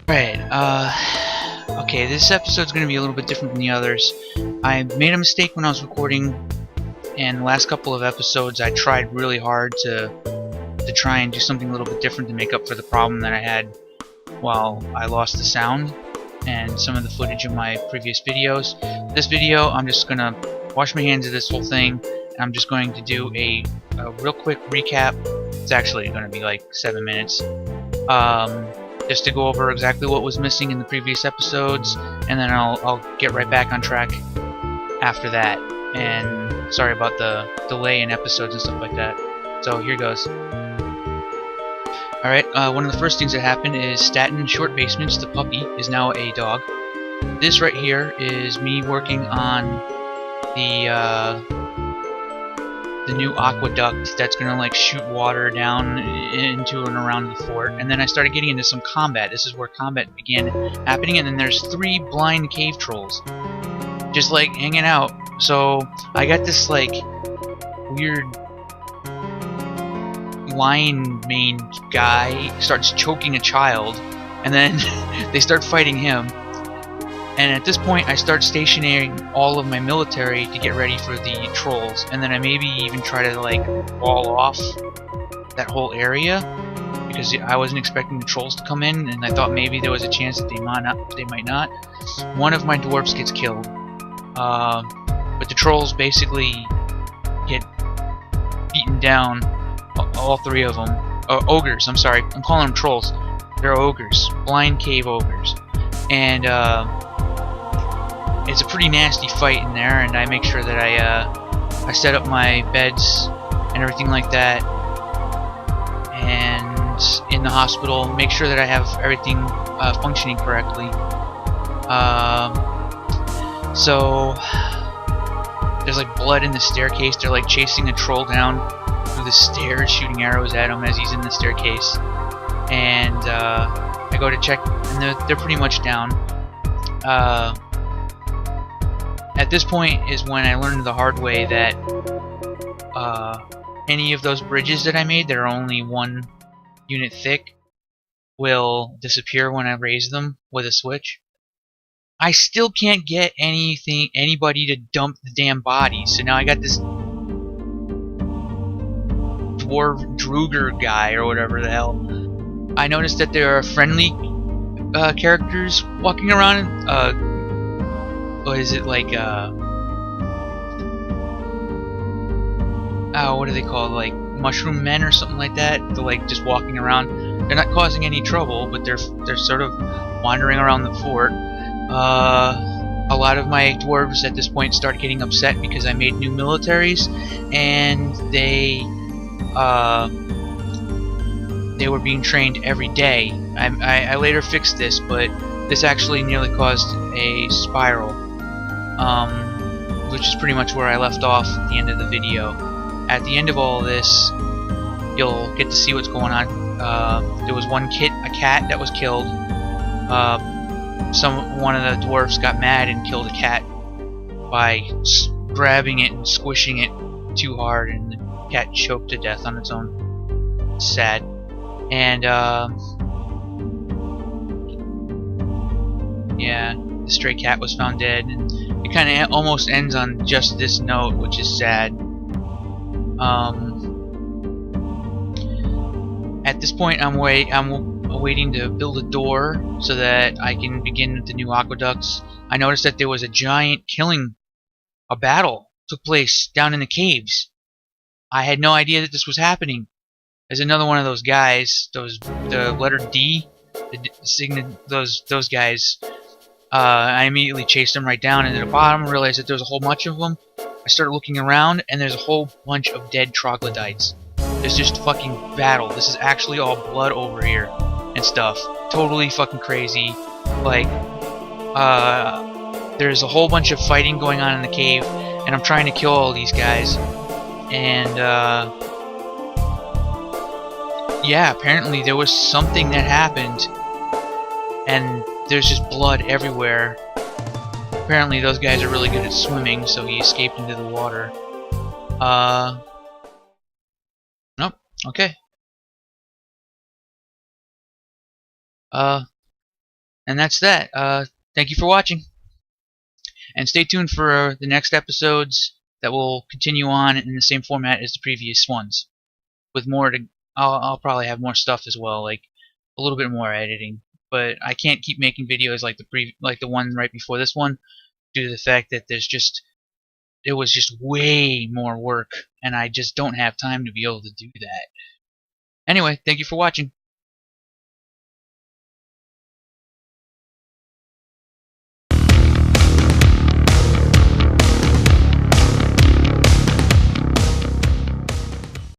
Right, okay, this episode's gonna be a little bit different than the others. I made a mistake when I was recording, and the last couple of episodes I tried really hard to try and do something a little bit different to make up for the problem that I had while I lost the sound and some of the footage of my previous videos. This video, I'm just gonna wash my hands of this whole thing, and I'm just going to do a real quick recap. It's actually gonna be like 7 minutes. Just to go over exactly what was missing in the previous episodes, and then I'll get right back on track after that. And sorry about the delay in episodes and stuff like that. So here goes. Alright, one of the first things that happened is Staten Short Basements, the puppy, is now a dog. This right here is me working on the new aqueduct that's gonna like shoot water down into and around the fort. And then I started getting into some combat. This is where combat began happening, and then there's 3 blind cave trolls just like hanging out. So I got this like weird lion maned guy starts choking a child, and then they start fighting him. And at this point I start stationing all of my military to get ready for the trolls, and then I maybe even try to like wall off that whole area because I wasn't expecting the trolls to come in, and I thought maybe there was a chance that they might not. One of my dwarves gets killed, but the trolls basically get beaten down, all 3 of them. Ogres, I'm sorry, I'm calling them trolls. They're ogres, blind cave ogres. And it's a pretty nasty fight in there, and I make sure that I set up my beds and everything like that, and in the hospital make sure that I have everything functioning correctly. So there's like blood in the staircase. They're like chasing a troll down through the stairs, shooting arrows at him as he's in the staircase, and I go to check, and they're pretty much down. At this point is when I learned the hard way that any of those bridges that I made that are only 1 unit thick will disappear when I raise them with a switch. I still can't get anybody to dump the damn bodies, so now I got this Dwarf Druger guy or whatever the hell. I noticed that there are friendly characters walking around. What is it, like what do they call it? Like mushroom men or something like that? They're like just walking around. They're not causing any trouble, but they're sort of wandering around the fort. A lot of my dwarves at this point start getting upset because I made new militaries, and they were being trained every day. I later fixed this, but this actually nearly caused a spiral, which is pretty much where I left off at the end of the video. At the end of all this, you'll get to see what's going on. There was a cat that was killed. One of the dwarfs got mad and killed a cat by grabbing it and squishing it too hard, and the cat choked to death on its own. It's sad. And yeah, the stray cat was found dead, and it kind of almost ends on just this note, which is sad. At this point, I'm waiting to build a door so that I can begin the new aqueducts. I noticed that there was a giant a battle took place down in the caves. I had no idea that this was happening. There's another one of those guys, the letter D, those guys. I immediately chased them right down, and at the bottom realized that there's a whole bunch of them. I started looking around, and there's a whole bunch of dead troglodytes. There's just fucking battle. This is actually all blood over here and stuff. Totally fucking crazy. Like, there's a whole bunch of fighting going on in the cave, and I'm trying to kill all these guys. And yeah, apparently there was something that happened, and there's just blood everywhere. Apparently those guys are really good at swimming, so he escaped into the water. Nope. Okay. And that's that. Thank you for watching, and stay tuned for the next episodes that will continue on in the same format as the previous ones. With more to, I'll probably have more stuff as well, like a little bit more editing. But I can't keep making videos like the one right before this one, due to the fact that it was just way more work, and I just don't have time to be able to do that. Anyway, thank you for watching.